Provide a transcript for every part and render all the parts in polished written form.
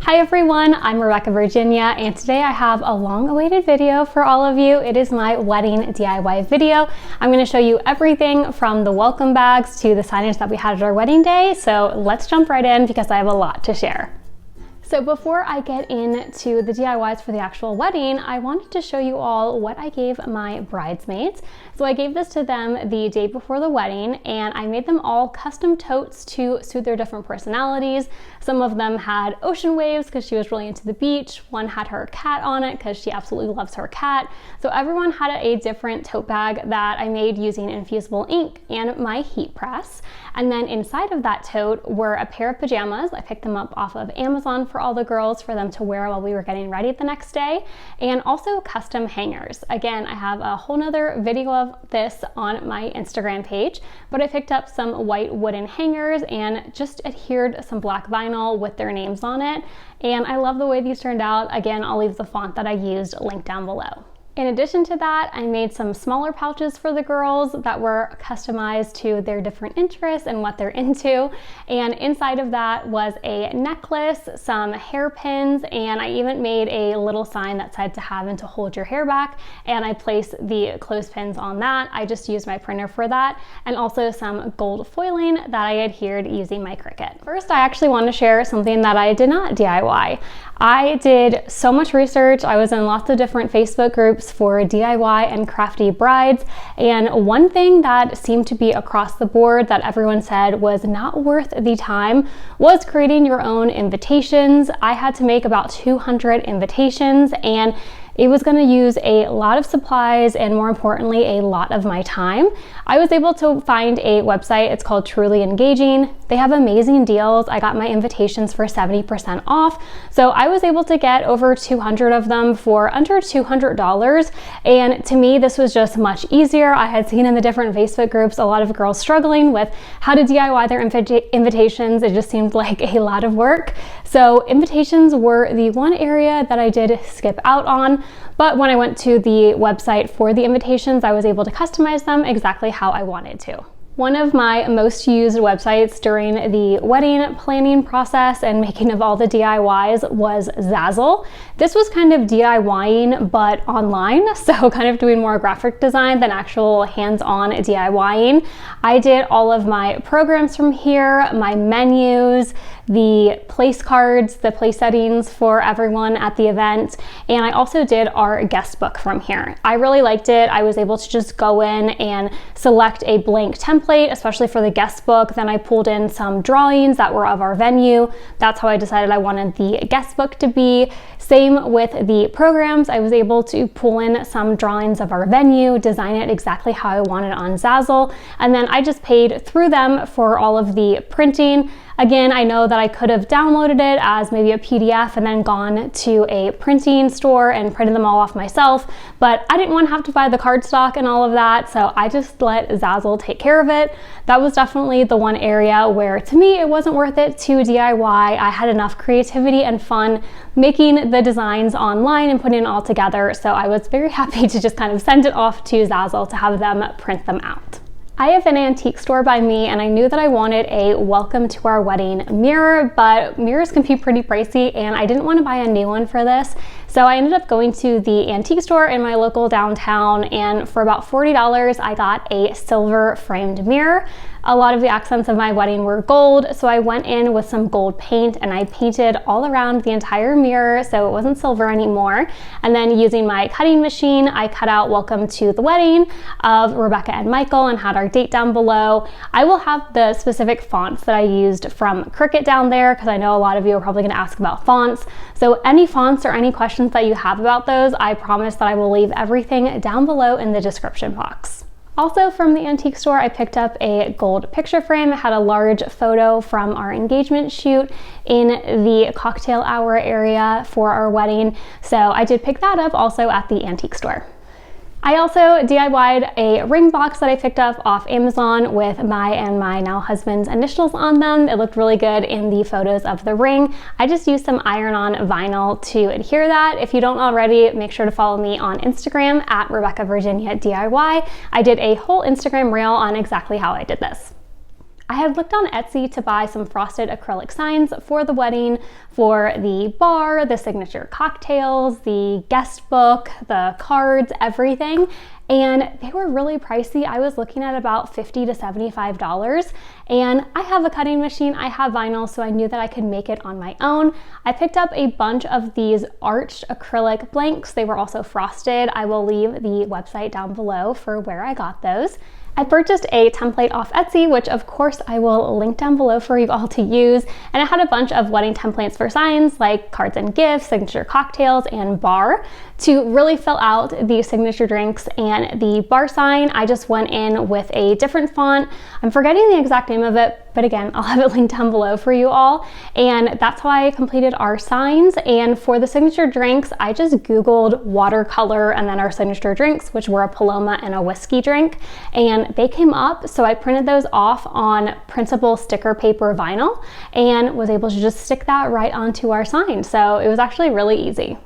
Hi everyone, I'm Rebecca Virginia, and today I have a long-awaited video for all of you. It is my wedding DIY video. I'm going to show you everything from the welcome bags to the signage that we had at our wedding day, so let's jump right in because I have a lot to share. So before I get into the DIYs for the actual wedding, I wanted to show you all what I gave my bridesmaids. So I gave this to them the day before the wedding, and I made them all custom totes to suit their different personalities. Some of them had ocean waves because she was really into the beach. One had her cat on it because she absolutely loves her cat. So everyone had a different tote bag that I made using infusible ink and my heat press. And then inside of that tote were a pair of pajamas. I picked them up off of Amazon for all the girls for them to wear while we were getting ready the next day, and also custom hangers. Again, I have a whole nother video of this on my Instagram page, but I picked up some white wooden hangers and just adhered some black vinyl with their names on it, and I love the way these turned out. Again, I'll leave the font that I used linked down below. In addition to that, I made some smaller pouches for the girls that were customized to their different interests and what they're into. And inside of that was a necklace, some hairpins, and I even made a little sign that said to have and to hold your hair back. And I placed the clothespins on that. I just used my printer for that. And also some gold foiling that I adhered using my Cricut. First, I actually want to share something that I did not DIY. I did so much research. I was in lots of different Facebook groups for DIY and crafty brides, and one thing that seemed to be across the board that everyone said was not worth the time was creating your own invitations. I had to make about 200 invitations, and it was going to use a lot of supplies and, more importantly, a lot of my time. I was able to find a website. It's called Truly Engaging. They have amazing deals. I got my invitations for 70% off. So I was able to get over 200 of them for under $200. And to me, this was just much easier. I had seen in the different Facebook groups a lot of girls struggling with how to DIY their invitations. It just seemed like a lot of work. So invitations were the one area that I did skip out on. But when I went to the website for the invitations, I was able to customize them exactly how I wanted to. One of my most used websites during the wedding planning process and making of all the DIYs was Zazzle. This was kind of DIYing but online, so kind of doing more graphic design than actual hands-on DIYing. I did all of my programs from here, my menus, the place cards, the place settings for everyone at the event, and I also did our guest book from here. I really liked it. I was able to just go in and select a blank template, especially for the guest book. Then I pulled in some drawings that were of our venue. That's how I decided I wanted the guest book to be. Same with the programs. I was able to pull in some drawings of our venue, design it exactly how I wanted on Zazzle, and then I just paid through them for all of the printing. Again, I know that I could have downloaded it as maybe a PDF and then gone to a printing store and printed them all off myself, but I didn't want to have to buy the cardstock and all of that, so I just let Zazzle take care of it. That was definitely the one area where, to me, it wasn't worth it to DIY. I had enough creativity and fun making the designs online and putting it all together, so I was very happy to just kind of send it off to Zazzle to have them print them out. I have an antique store by me, and I knew that I wanted a welcome to our wedding mirror, but mirrors can be pretty pricey and I didn't want to buy a new one for this. So I ended up going to the antique store in my local downtown, and for about $40 I got a silver framed mirror. A lot of the accents of my wedding were gold, so I went in with some gold paint and I painted all around the entire mirror so it wasn't silver anymore. And then using my cutting machine, I cut out "Welcome to the Wedding" of Rebecca and Michael and had our date down below. I will have the specific fonts that I used from Cricut down there because I know a lot of you are probably going to ask about fonts. So any fonts or any questions that you have about those, I promise that I will leave everything down below in the description box. Also from the antique store, I picked up a gold picture frame. It had a large photo from our engagement shoot in the cocktail hour area for our wedding. So I did pick that up also at the antique store. I also DIY'd a ring box that I picked up off Amazon with my and my now husband's initials on them. It looked really good in the photos of the ring. I just used some iron-on vinyl to adhere that. If you don't already, make sure to follow me on Instagram at Rebecca Virginia DIY. I did a whole Instagram reel on exactly how I did this. I had looked on Etsy to buy some frosted acrylic signs for the wedding, for the bar, the signature cocktails, the guest book, the cards, everything. And they were really pricey. I was looking at about $50 to $75. And I have a cutting machine, I have vinyl, so I knew that I could make it on my own. I picked up a bunch of these arched acrylic blanks. They were also frosted. I will leave the website down below for where I got those. I purchased a template off Etsy, which of course I will link down below for you all to use. And it had a bunch of wedding templates for signs like cards and gifts, signature cocktails, and bar. To really fill out the signature drinks and the bar sign, I just went in with a different font. I'm forgetting the exact name of it, but again, I'll have it linked down below for you all. And that's how I completed our signs. And for the signature drinks, I just Googled watercolor and then our signature drinks, which were a Paloma and a whiskey drink. And they came up, so I printed those off on printable sticker paper vinyl and was able to just stick that right onto our sign. So it was actually really easy.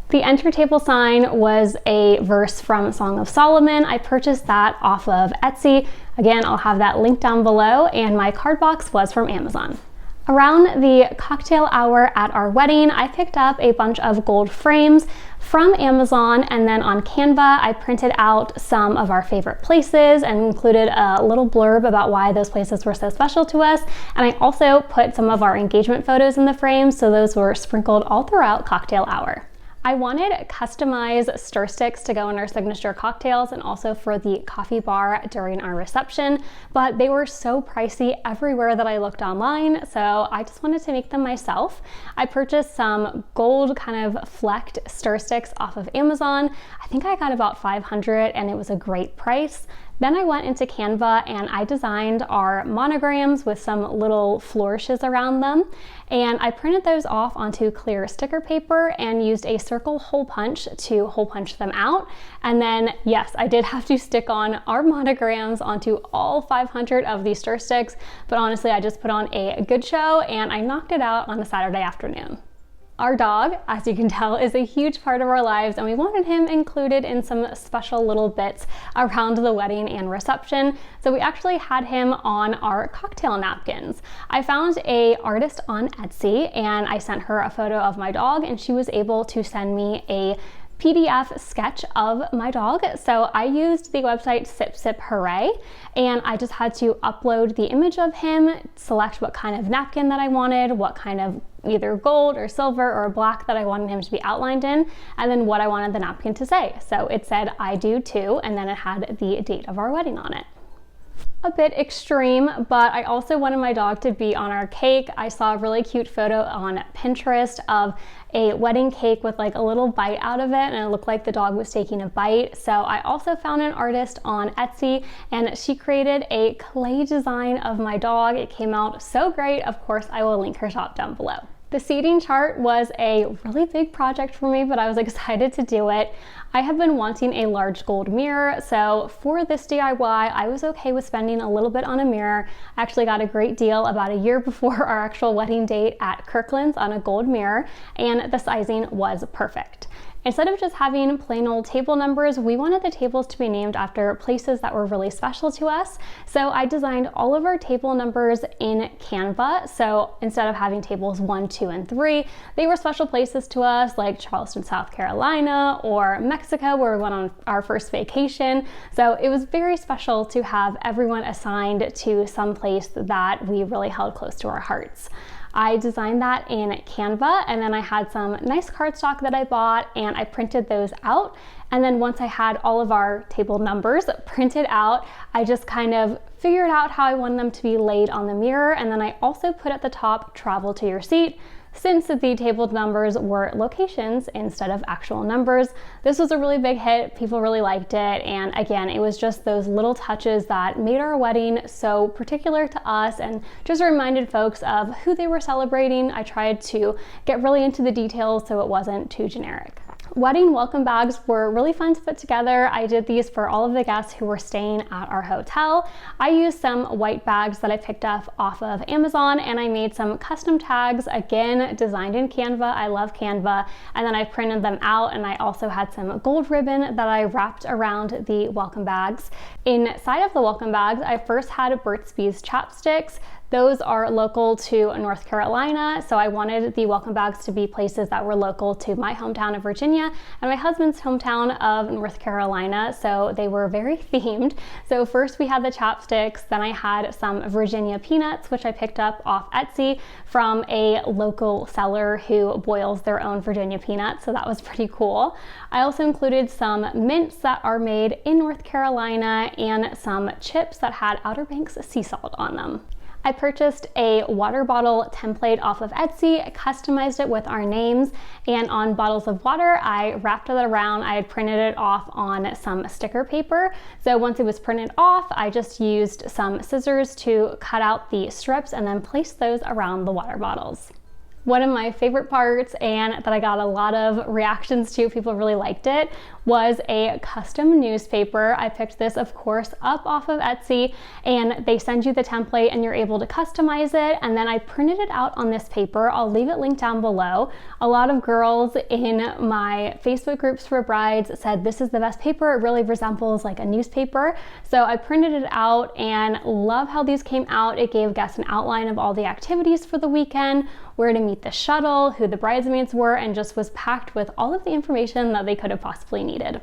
The enter table sign was a verse from Song of Solomon. I purchased that off of Etsy. Again, I'll have that linked down below, and my card box was from Amazon. Around the cocktail hour at our wedding, I picked up a bunch of gold frames from Amazon, and then on Canva, I printed out some of our favorite places and included a little blurb about why those places were so special to us. And I also put some of our engagement photos in the frames, so those were sprinkled all throughout cocktail hour. I wanted customized stir sticks to go in our signature cocktails and also for the coffee bar during our reception, but they were so pricey everywhere that I looked online, so I just wanted to make them myself. I purchased some gold kind of flecked stir sticks off of Amazon. I think I got about 500 and it was a great price. Then I went into Canva and I designed our monograms with some little flourishes around them. And I printed those off onto clear sticker paper and used a circle hole punch to hole punch them out. And then, yes, I did have to stick on our monograms onto all 500 of these stir sticks, but honestly, I just put on a good show and I knocked it out on a Saturday afternoon. Our dog, as you can tell, is a huge part of our lives, and we wanted him included in some special little bits around the wedding and reception. So we actually had him on our cocktail napkins. I found an artist on Etsy and I sent her a photo of my dog, and she was able to send me a PDF sketch of my dog. So I used the website Sip Sip Hooray, and I just had to upload the image of him, select what kind of napkin that I wanted, what kind of either gold or silver or black that I wanted him to be outlined in, and then what I wanted the napkin to say. So it said, "I do too," and then it had the date of our wedding on it. A bit extreme, but I also wanted my dog to be on our cake. I saw a really cute photo on Pinterest of a wedding cake with like a little bite out of it, and it looked like the dog was taking a bite. So I also found an artist on Etsy, and she created a clay design of my dog. It came out so great. Of course, I will link her shop down below. The seating chart was a really big project for me, but I was excited to do it. I have been wanting a large gold mirror, so for this DIY, I was okay with spending a little bit on a mirror. I actually got a great deal about a year before our actual wedding date at Kirkland's on a gold mirror, and the sizing was perfect. Instead of just having plain old table numbers, we wanted the tables to be named after places that were really special to us. So I designed all of our table numbers in Canva. So instead of having tables 1, 2, and 3, they were special places to us, like Charleston, South Carolina, or Mexico, where we went on our first vacation. So it was very special to have everyone assigned to some place that we really held close to our hearts. I designed that in Canva, and then I had some nice cardstock that I bought, and I printed those out. And then once I had all of our table numbers printed out, I just kind of figured out how I wanted them to be laid on the mirror. And then I also put at the top, "Travel to your seat," since the table numbers were locations instead of actual numbers. This was a really big hit. People really liked it. And again, it was just those little touches that made our wedding so particular to us and just reminded folks of who they were celebrating. I tried to get really into the details so it wasn't too generic. Wedding welcome bags were really fun to put together. I did these for all of the guests who were staying at our hotel. I used some white bags that I picked up off of Amazon, and I made some custom tags, again, designed in Canva. I love Canva. And then I printed them out, and I also had some gold ribbon that I wrapped around the welcome bags. Inside of the welcome bags, I first had Burt's Bees chapsticks. Those are local to North Carolina, so I wanted the welcome bags to be places that were local to my hometown of Virginia and my husband's hometown of North Carolina, so they were very themed. So first we had the chapsticks, then I had some Virginia peanuts, which I picked up off Etsy from a local seller who boils their own Virginia peanuts, so that was pretty cool. I also included some mints that are made in North Carolina and some chips that had Outer Banks sea salt on them. I purchased a water bottle template off of Etsy, customized it with our names, and on bottles of water, I wrapped it around. I had printed it off on some sticker paper. So once it was printed off, I just used some scissors to cut out the strips and then placed those around the water bottles. One of my favorite parts, and that I got a lot of reactions to, people really liked it, was a custom newspaper. I picked this, of course, up off of Etsy, and they send you the template and you're able to customize it, and then I printed it out on this paper. I'll leave it linked down below. A lot of girls in my Facebook groups for brides said this is the best paper. It really resembles like a newspaper. So I printed it out and love how these came out. It gave guests an outline of all the activities for the weekend, where to meet the shuttle, who the bridesmaids were, and just was packed with all of the information that they could have possibly needed.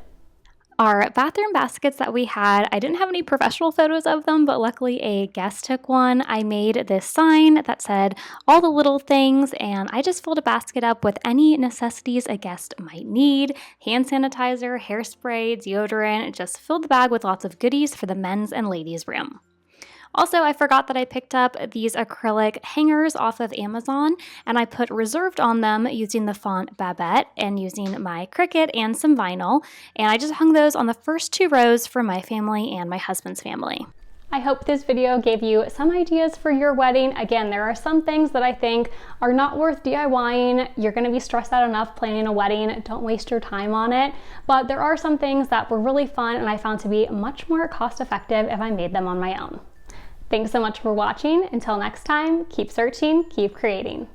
Our bathroom baskets that we had, I didn't have any professional photos of them, but luckily a guest took one. I made this sign that said all the little things, and I just filled a basket up with any necessities a guest might need: hand sanitizer, hairspray, deodorant. Just filled the bag with lots of goodies for the men's and ladies' room. Also, I forgot that I picked up these acrylic hangers off of Amazon, and I put reserved on them using the font Babette and using my Cricut and some vinyl, and I just hung those on the first 2 rows for my family and my husband's family. I hope this video gave you some ideas for your wedding. Again, there are some things that I think are not worth DIYing. You're gonna be stressed out enough planning a wedding. Don't waste your time on it. But there are some things that were really fun and I found to be much more cost-effective if I made them on my own. Thanks so much for watching. Until next time, keep searching, keep creating.